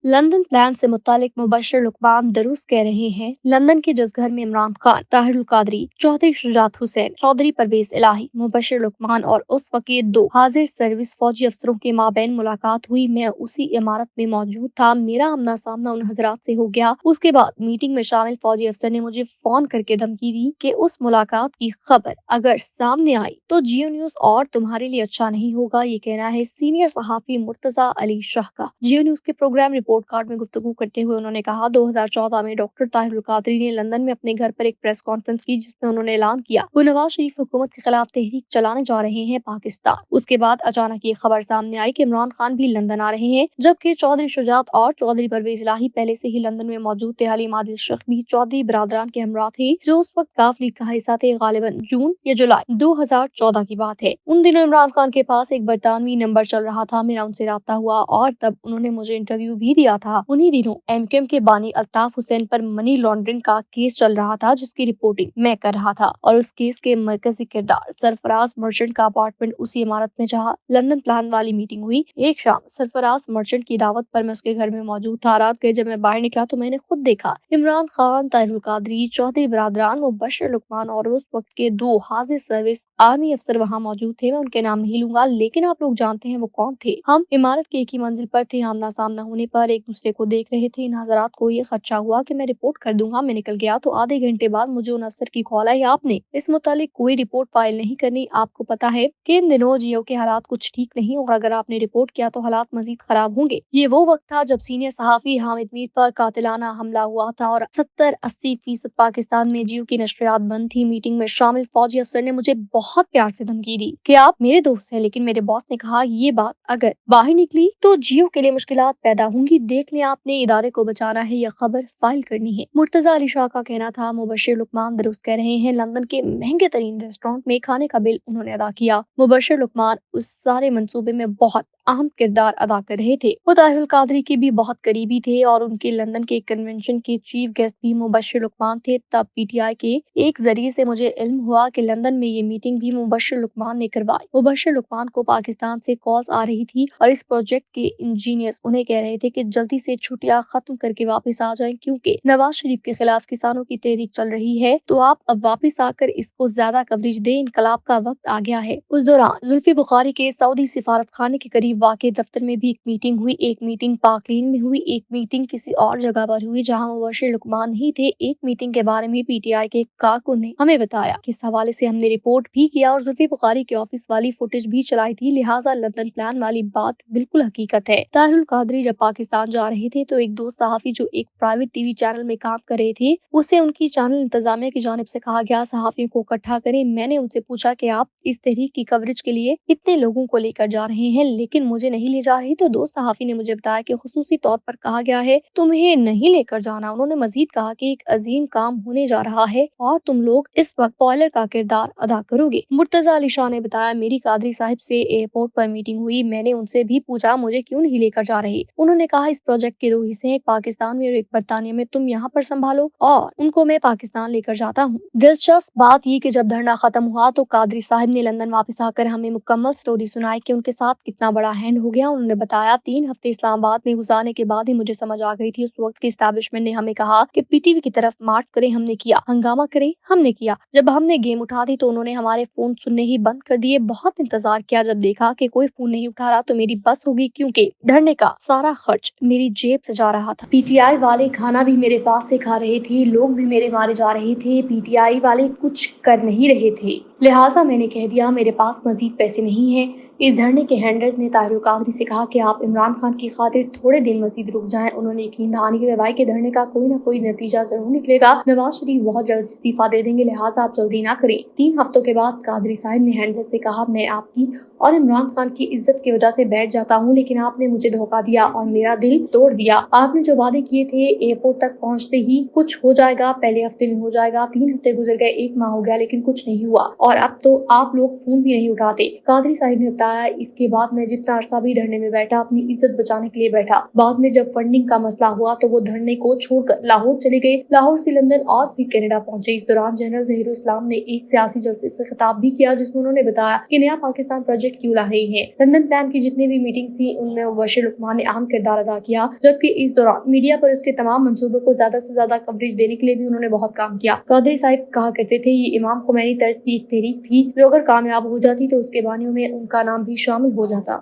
London plan से मुतालिक मुबश्शिर लुकमान दरुस्त कह रहे हैं, लंदन के जिस घर में इमरान खान, ताहिरुल कादरी, चौधरी शुजात हुसैन, चौधरी परवेज इलाही, मुबश्शिर लुकमान और उस वक्त दो हाजिर सर्विस फौजी अफसरों के माबैन मुलाकात हुई, मैं उसी इमारत में मौजूद था। मेरा आमना सामना उन हजरात से हो गया। उसके बाद मीटिंग में शामिल फौजी अफसर ने मुझे फोन करके धमकी दी कि उस मुलाकात की खबर अगर सामने आई तो जियो न्यूज और तुम्हारे लिए अच्छा नहीं होगा। ये कहना है सीनियर सहाफी मुर्तजा अली शाह का। जियो न्यूज के प्रोग्राम रिपोर्ट कार्ड में गुफ्तगू करते हुए उन्होंने कहा, 2014 में डॉक्टर ताहिरुल कादरी ने लंदन में अपने घर पर एक प्रेस कॉन्फ्रेंस की, जिसमें उन्होंने ऐलान किया वो नवाज शरीफ हुकूमत के खिलाफ तहरीक चलाने जा रहे हैं पाकिस्तान। उसके बाद अचानक ये खबर सामने आई कि इमरान खान भी लंदन आ रहे हैं, जबकि चौधरी शुजात और चौधरी परवेज इलाही पहले से ही लंदन में मौजूद थे। हलीम आदिल शेख भी चौधरी बरादरान के हमरा थे, जो उस वक्त काफ लीग का हिस्सा थे। गालिबन जून या जुलाई 2014 की बात है। उन दिनों इमरान खान के पास एक बरतानवी नंबर चल रहा था। मेरा उनसे राब्ता हुआ और तब उन्होंने मुझे इंटरव्यू भी दिया था। उन्हीं दिनों एमक्यूएम के बानी अल्ताफ हुसैन पर मनी लॉन्ड्रिंग का केस चल रहा था, जिसकी रिपोर्टिंग मैं कर रहा था और उस केस के मरकजी किरदार सरफराज मर्चेंट का अपार्टमेंट उसी इमारत में जहाँ लंदन प्लान वाली मीटिंग हुई। एक शाम सरफराज मर्चेंट की दावत पर मैं उसके घर में मौजूद था। रात के जब मैं बाहर निकला तो मैंने खुद देखा इमरान खान, ताहिरुल कादरी, चौधरी बरादरान, मुबश्शिर लुकमान और उस वक्त के दो हाजिर सर्विस आर्मी अफसर वहाँ मौजूद थे। मैं उनके नाम नहीं लूंगा, लेकिन आप लोग जानते हैं वो कौन थे। हम इमारत के एक ही मंजिल पर थे। आमना सामना होने पर एक दूसरे को देख रहे थे। इन हजरात को ये खदशा हुआ कि मैं रिपोर्ट कर दूंगा। मैं निकल गया तो आधे घंटे बाद मुझे उन अफसर की कॉल आई, आपने इस मुतालिक कोई रिपोर्ट फाइल नहीं करनी। आपको पता है कि इन दिनों जियो के हालात कुछ ठीक नहीं और अगर आपने रिपोर्ट किया तो हालात मजीद खराब होंगे। ये वो वक्त था जब सीनियर सहाफी हामिद मीर पर कातिलाना हमला हुआ था और 70-80% पाकिस्तान में जियो की नशरियात बंद थी। मीटिंग में शामिल फौजी अफसर ने मुझे बहुत प्यार से धमकी दी कि आप मेरे दोस्त हैं, लेकिन मेरे बॉस ने कहा ये बात अगर बाहर निकली तो जियो के लिए मुश्किलात पैदा होंगी। देख लें, आपने इदारे को बचाना है या खबर फाइल करनी है। मुर्तजा अली शाह का कहना था, मुबश्शिर लुकमान दुरुस्त कह रहे हैं, लंदन के महंगे तरीन रेस्टोरेंट में खाने का बिल उन्होंने अदा किया। मुबश्शिर लुकमान उस सारे मंसूबे में बहुत अहम किरदार अदा कर रहे थे। वो ताहिरुल कादरी के भी बहुत करीबी थे और उनके लंदन के कन्वेंशन के चीफ गेस्ट भी मुबश्शिर लुकमान थे। तब पीटीआई के एक जरिए से मुझे इल्म हुआ कि लंदन में ये मीटिंग भी मुबश्शिर लुकमान ने करवाई। मुबश्शिर लुकमान को पाकिस्तान से कॉल्स आ रही थी और इस प्रोजेक्ट के इंजीनियर्स उन्हें कह रहे थे कि जल्दी से छुट्टियां खत्म करके वापस आ जाएं, क्योंकि नवाज शरीफ के खिलाफ किसानों की तहरीक चल रही है। तो आप अब वापस आकर इसको ज्यादा कवरेज दें, इनकलाब का वक्त आ गया है। उस दौरान जुल्फी बुखारी के सऊदी सिफारत खाने के करीब वाक़े दफ्तर में भी एक मीटिंग हुई। एक मीटिंग पाकलीन में हुई, एक मीटिंग किसी और जगह पर हुई जहां मुबश्शिर लुकमान ही थे। एक मीटिंग के बारे में पीटीआई के कारकुन ने हमें बताया कि इस हवाले से हमने रिपोर्ट भी किया और जुल्फी बुखारी के ऑफिस वाली फुटेज भी चलाई थी। लिहाजा लंदन प्लान वाली बात बिल्कुल हकीकत है। ताहिरुल कादरी जब पाकिस्तान जा रहे थे तो एक दोस्त सहाफी जो एक प्राइवेट टीवी चैनल में काम कर रहे थे, उसे उनकी चैनल इंतजामिया की जानिब से कहा गया सहाफियों को इकट्ठा करें। मैंने उनसे पूछा कि आप इस तहरीक की कवरेज के लिए इतने लोगों को लेकर जा रहे हैं, लेकिन मुझे नहीं ले जा रहे। तो दोस्त सहाफी ने मुझे बताया कि खुसूसी तौर पर कहा गया है तुम्हें नहीं लेकर जाना। उन्होंने मजीद कहा कि एक अजीम काम होने जा रहा है और तुम लोग इस वक्त पॉयलर का किरदार अदा करोगे। मुर्तजा अली शाह ने बताया, मेरी कादरी साहिब से एयरपोर्ट पर मीटिंग हुई। मैंने उनसे भी पूछा मुझे क्यों नहीं लेकर जा रहे। उन्होंने कहा इस प्रोजेक्ट के दो हिस्से हैं, एक पाकिस्तान में और एक बरतानिया में, तुम यहाँ पर संभालो और उनको मैं पाकिस्तान लेकर जाता हूँ। दिलचस्प बात ये कि जब धरना खत्म हुआ तो कादरी साहिब ने लंदन वापस आकर हमें मुकम्मल स्टोरी सुनाई कि उनके साथ कितना बड़ा हैंड हो गया। उन्होंने बताया 3 हफ्ते इस्लामाबाद में गुजारने के बाद ही मुझे समझ आ गई थी। उस वक्त की एस्टैब्लिशमेंट ने हमें कहा कि पीटीवी की तरफ मार्च करें, हमने किया। हंगामा करें, हमने किया। जब हमने गेम उठा दी तो उन्होंने हमारे फोन सुनने ही बंद कर दिए। बहुत इंतजार किया, जब देखा कि कोई फोन नहीं उठा रहा तो मेरी बस होगी, क्योंकि धरने का सारा खर्च मेरी जेब से जा रहा था। पीटीआई वाले खाना भी मेरे पास से खा रहे थे, लोग भी मेरे मारे जा रहे थे। पीटीआई वाले कुछ कर नहीं रहे थे, लिहाजा मैंने कह दिया मेरे पास मजीद पैसे नहीं है। इस धरने के हैंडलर्स ने ताहिरुल कादरी से कहा कि आप इमरान खान की खातिर थोड़े दिन मजीद रुक जाएं। उन्होंने यकीन दहानी करवाई कि धरने का कोई ना कोई नतीजा जरूर निकलेगा। नवाज शरीफ बहुत जल्द इस्तीफा दे देंगे, लिहाजा आप जल्दी ना करें। 3 हफ्तों के बाद कादरी साहब ने हैंडलर से कहा, मैं आपकी और इमरान खान की इज्जत की वजह से बैठ जाता हूँ, लेकिन आपने मुझे धोखा दिया और मेरा दिल तोड़ दिया। आपने जो वादे किए थे एयरपोर्ट तक पहुँचते ही कुछ हो जाएगा, पहले हफ्ते में हो जाएगा। 3 हफ्ते गुजर गए, 1 माह हो गया, लेकिन कुछ नहीं हुआ और अब तो आप लोग फोन भी नहीं उठाते। कादरी साहिब ने बताया, इसके बाद मैं जितना अरसा भी धरने में बैठा अपनी इज्जत बचाने के लिए बैठा। बाद में जब फंडिंग का मसला हुआ तो वो धरने को छोड़कर लाहौर चले गए। लाहौर से लंदन और फिर कनाडा पहुंचे। इस दौरान जनरल जहीरुल इस्लाम ने एक सियासी जलसे से खिताब भी किया, जिसमें उन्होंने बताया कि नया पाकिस्तान प्रोजेक्ट بجٹ کیوں لا رہی ہیں۔ لندن پلان کی جتنی بھی میٹنگز تھی ان میں مبشر لقمان نے اہم کردار ادا کیا، جبکہ اس دوران میڈیا پر اس کے تمام منصوبوں کو زیادہ سے زیادہ کوریج دینے کے لیے بھی انہوں نے بہت کام کیا۔ قادری صاحب کہا کرتے تھے یہ امام خمینی طرز کی ایک تحریک تھی جو اگر کامیاب ہو جاتی تو اس کے بانیوں میں ان کا نام بھی شامل ہو جاتا۔